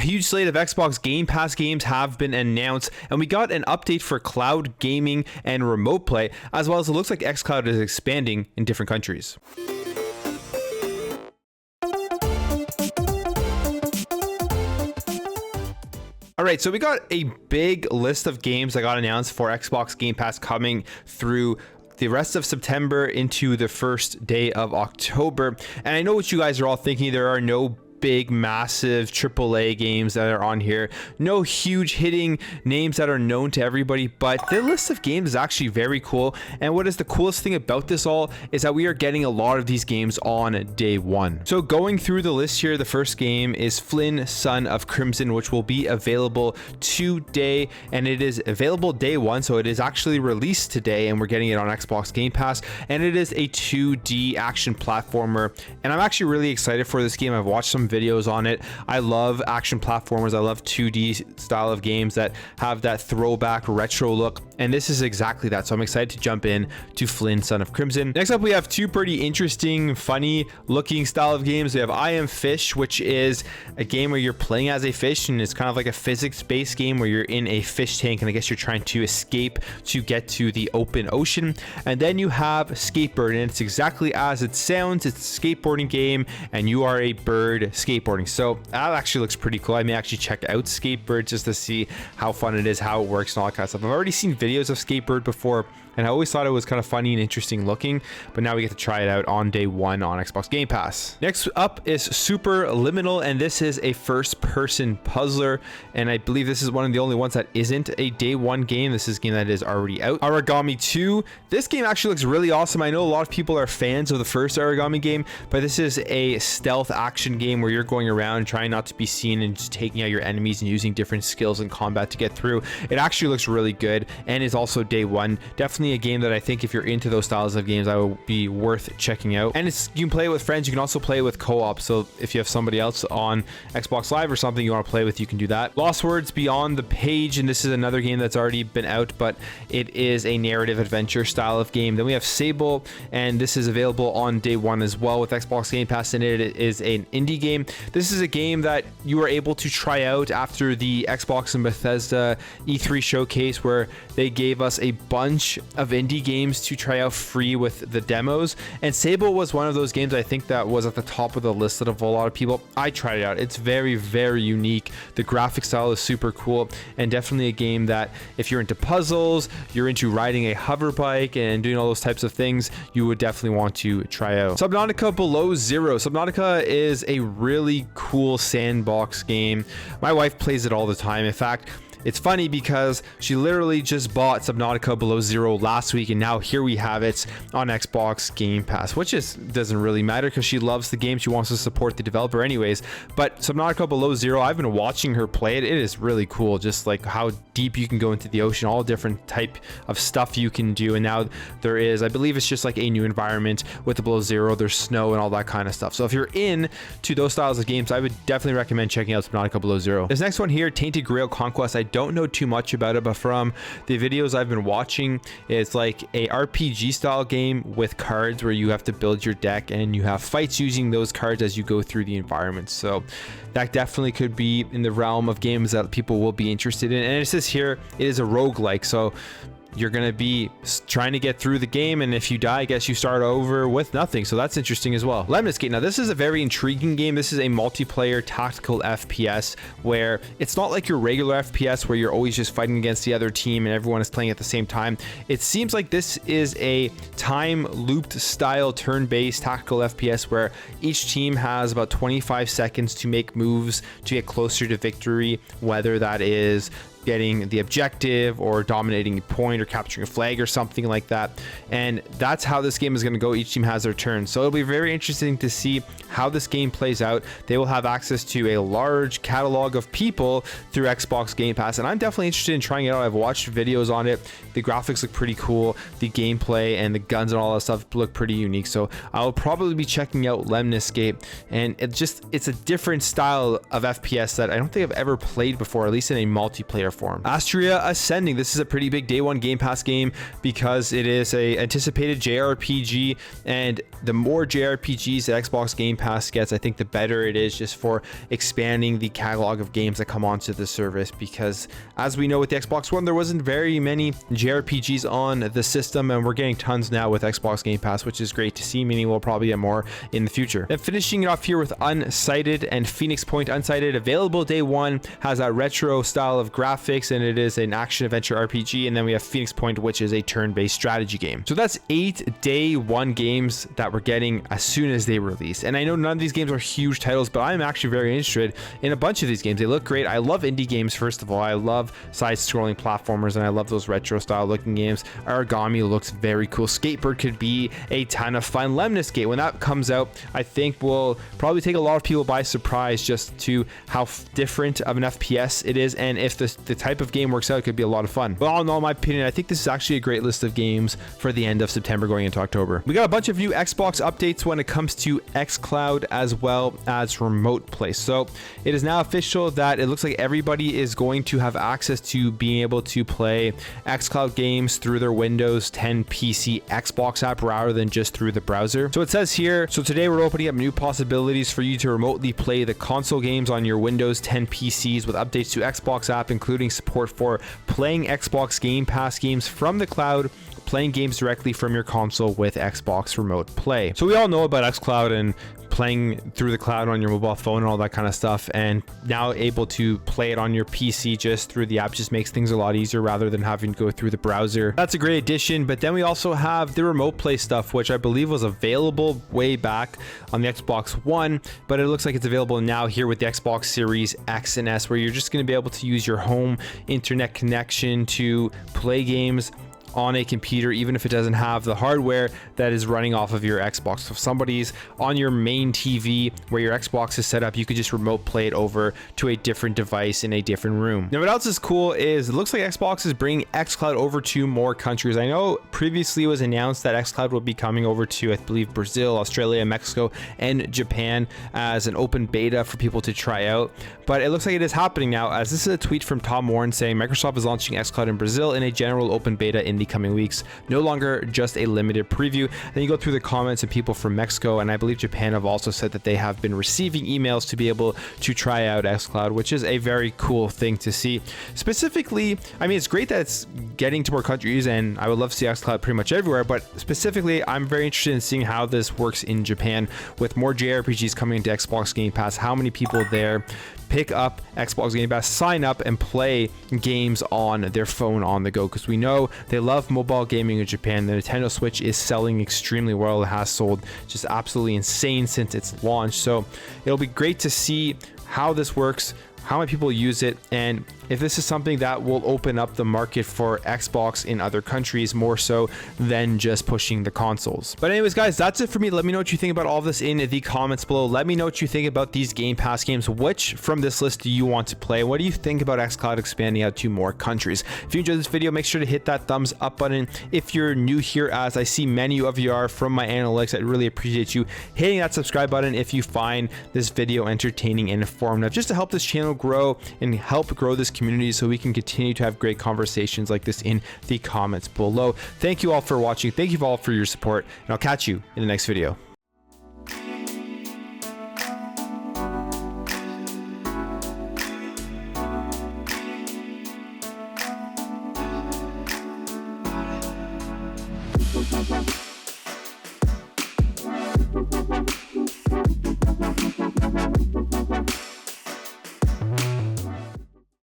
huge slate of Xbox Game Pass games have been announced, and we got an update for cloud gaming and remote play, as well as it looks like xCloud is expanding in different countries. All right, so we got a big list of games that got announced for Xbox Game Pass coming through the rest of September into the first day of October. And I know what you guys are all thinking. There are no big, massive AAA games that are on here. No huge hitting names that are known to everybody, but the list of games is actually very cool. And what is the coolest thing about this all is that we are getting a lot of these games on day one. So going through the list here, the first game is Flynn, Son of Crimson, which will be available today, and it is available day one. So it is actually released today, and we're getting it on Xbox Game Pass, and it is a 2D action platformer. And I'm actually really excited for this game. I've watched some videos on it. I love action platformers. I love 2D style of games that have that throwback retro look, and this is exactly that. So I'm excited to jump in to Flynn, Son of Crimson. Next up, we have two pretty interesting, funny looking style of games. We have I Am Fish, which is a game where you're playing as a fish, and it's kind of like a physics-based game where you're in a fish tank, and I guess you're trying to escape to get to the open ocean. And then you have Skatebird, and it's exactly as it sounds. It's a skateboarding game, and you are a bird skateboarding. So that actually looks pretty cool. I may actually check out Skatebird just to see how fun it is, how it works, and all that kind of stuff. I've already seen videos of Skatebird before, and I always thought it was kind of funny and interesting looking, but now we get to try it out on day one on Xbox Game Pass. Next up is Superliminal, and this is a first-person puzzler, and I believe this is one of the only ones that isn't a day one game. This is a game that is already out. Origami 2. This game actually looks really awesome. I know a lot of people are fans of the first Origami game, but this is a stealth action game where you're going around trying not to be seen and just taking out your enemies and using different skills in combat to get through. It actually looks really good and is also day one. Definitely a game that I think if you're into those styles of games, I will be worth checking out. And you can play it with friends. You can also play it with co-op. So if you have somebody else on Xbox Live or something you want to play with, you can do that. Lost Words Beyond the Page, and this is another game that's already been out, but it is a narrative adventure style of game. Then we have Sable, and this is available on day one as well with Xbox Game Pass, and it is an indie game. This is a game that you were able to try out after the Xbox and Bethesda E3 showcase, where they gave us a bunch of indie games to try out free with the demos, and Sable was one of those games I think that was at the top of the list of a lot of people. I tried it out. It's very, very unique. The graphic style is super cool, and definitely a game that if you're into puzzles, you're into riding a hover bike and doing all those types of things, you would definitely want to try out. Subnautica Below Zero. Subnautica is a really cool sandbox game. My wife plays it all the time. In fact, it's funny because she literally just bought Subnautica Below Zero last week, and now here we have it on Xbox Game Pass, which doesn't really matter because she loves the game. She wants to support the developer anyways. But Subnautica Below Zero, I've been watching her play it. It is really cool, just like how deep you can go into the ocean, all different type of stuff you can do. And now there is, I believe it's just like a new environment with the Below Zero. There's snow and all that kind of stuff. So if you're into those styles of games, I would definitely recommend checking out Subnautica Below Zero. This next one here, Tainted Grail Conquest. I don't know too much about it, but from the videos I've been watching, it's like a RPG style game with cards where you have to build your deck and you have fights using those cards as you go through the environment. So that definitely could be in the realm of games that people will be interested in. And it says here it is a roguelike, so you're going to be trying to get through the game, and if you die, I guess you start over with nothing. So that's interesting as well. Lemnis Gate. Now this is a very intriguing game. This is a multiplayer tactical FPS where it's not like your regular FPS where you're always just fighting against the other team and everyone is playing at the same time. It seems like this is a time looped style turn-based tactical FPS where each team has about 25 seconds to make moves to get closer to victory, whether that is getting the objective or dominating a point or capturing a flag or something like that. And that's how this game is going to go. Each team has their turn, so it'll be very interesting to see how this game plays out. They will have access to a large catalog of people through Xbox Game Pass, and I'm definitely interested in trying it out. I've watched videos on it. The graphics look pretty cool. The gameplay and the guns and all that stuff look pretty unique, so I'll probably be checking out Lemnis Gate. And it's a different style of FPS that I don't think I've ever played before, at least in a multiplayer form. Astria Ascending. This is a pretty big day one Game Pass game because it is a anticipated JRPG, and the more JRPGs that Xbox Game Pass gets, I think the better it is just for expanding the catalog of games that come onto the service, because as we know with the Xbox One, there wasn't very many JRPGs on the system, and we're getting tons now with Xbox Game Pass, which is great to see, meaning we'll probably get more in the future. Then finishing it off here with Unsighted and Phoenix Point. Unsighted, available day one, has that retro style of graphics, and it is an action adventure RPG. And then we have Phoenix Point, which is a turn-based strategy game. So that's 8 day one games that we're getting as soon as they release. And I know none of these games are huge titles, but I'm actually very interested in a bunch of these games. They look great. I love indie games, first of all. I love side-scrolling platformers, and I love those retro style looking games. Origami looks very cool. Skateboard could be a ton of fun. Lemniscate, when that comes out, I think will probably take a lot of people by surprise just to how different of an FPS it is, and if the type of game works out, it could be a lot of fun. But all in all, in my opinion, I think this is actually a great list of games for the end of September going into October. We got a bunch of new Xbox updates when it comes to xCloud as well as remote play. So it is now official that it looks like everybody is going to have access to being able to play xCloud games through their Windows 10 PC Xbox app rather than just through the browser. So it says here, so today we're opening up new possibilities for you to remotely play the console games on your Windows 10 PCs with updates to Xbox app, including support for playing Xbox Game Pass games from the cloud, playing games directly from your console with Xbox Remote Play. So we all know about xCloud and playing through the cloud on your mobile phone and all that kind of stuff, and now able to play it on your PC just through the app just makes things a lot easier rather than having to go through the browser. That's a great addition. But then we also have the remote play stuff, which I believe was available way back on the Xbox One, but it looks like it's available now here with the Xbox Series X and S, where you're just going to be able to use your home internet connection to play games on a computer, even if it doesn't have the hardware that is running off of your Xbox. So if somebody's on your main TV where your Xbox is set up, you could just remote play it over to a different device in a different room. Now, what else is cool is it looks like Xbox is bringing xCloud over to more countries. I know previously it was announced that xCloud will be coming over to, I believe, Brazil, Australia, Mexico, and Japan as an open beta for people to try out. But it looks like it is happening now, as this is a tweet from Tom Warren saying Microsoft is launching xCloud in Brazil in a general open beta in the coming weeks, no longer just a limited preview. Then you go through the comments, and people from Mexico and I believe Japan have also said that they have been receiving emails to be able to try out xCloud, which is a very cool thing to see. Specifically, I mean, it's great that it's getting to more countries, and I would love to see xCloud pretty much everywhere, but specifically I'm very interested in seeing how this works in Japan with more JRPGs coming into Xbox Game Pass. How many people there pick up Xbox Game Pass, sign up, and play games on their phone on the go, because we know they love mobile gaming in Japan. The Nintendo Switch is selling extremely well. It has sold just absolutely insane since its launch. So it'll be great to see how this works, how many people use it, and if this is something that will open up the market for Xbox in other countries more so than just pushing the consoles. But anyways, guys, that's it for me. Let me know what you think about all of this in the comments below. Let me know what you think about these Game Pass games. Which from this list do you want to play? What do you think about xCloud expanding out to more countries? If you enjoyed this video, make sure to hit that thumbs up button. If you're new here, as I see many of you are from my analytics, I'd really appreciate you hitting that subscribe button if you find this video entertaining and informative, just to help this channel grow and help grow this community so we can continue to have great conversations like this in the comments below. Thank you all for watching. Thank you all for your support, and I'll catch you in the next video. Bye.